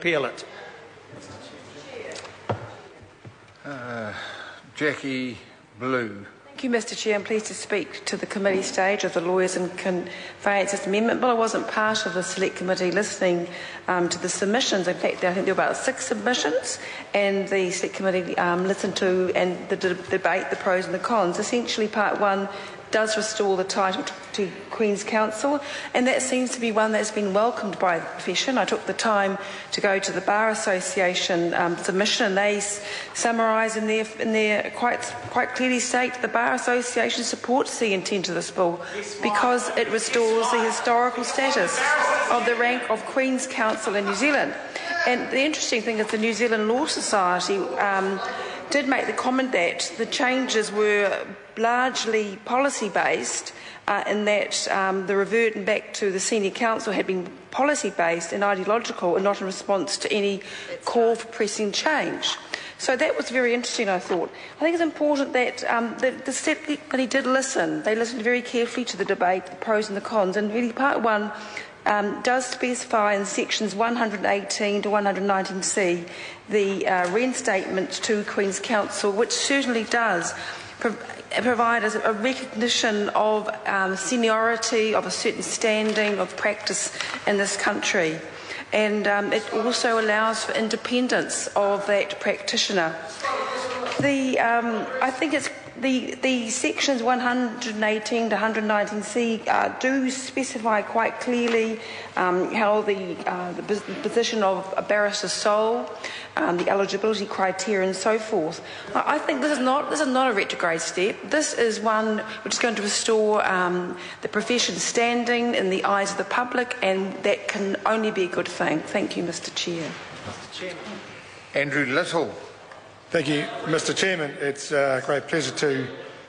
Appeal it. Jackie Blue. Thank you, Mr Chair. I'm pleased to speak to the committee stage of the Lawyers and Conveyancers Amendment Bill. I wasn't part of the Select Committee listening to the submissions. In fact, I think there were about 6 submissions, and the Select Committee listened to and the debate, the pros and the cons. Essentially, Part 1 does restore the title to Queen's Counsel, and that seems to be one that's been welcomed by the profession. I took the time to go to the Bar Association submission, and they summarise in their quite clearly state the Bar Association supports the intent of this bill because it restores the historical status of the rank of Queen's Counsel in New Zealand. And the interesting thing is the New Zealand Law Society did make the comment that the changes were largely policy-based in that the reverting back to the senior counsel had been policy-based and ideological and not in response to any call for pressing change. So that was very interesting, I thought. I think it's important that the Select Committee did listen. They listened very carefully to the debate, the pros and the cons, and really Part 1 does specify in sections 118 to 119C the reinstatement to Queen's Counsel, which certainly does provide us a recognition of seniority, of a certain standing of practice in this country. And it also allows for independence of that practitioner. I think it's the sections 118 to 119C do specify quite clearly how the position of a barrister's sole, the eligibility criteria and so forth. I think this is not a retrograde step. This is one which is going to restore the profession's standing in the eyes of the public, and that can only be a good thing. Thank you, Mr Chair. Andrew Little. Thank you, Mr Chairman. It's a great pleasure to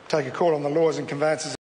take a call on the Lawyers and Conveyancers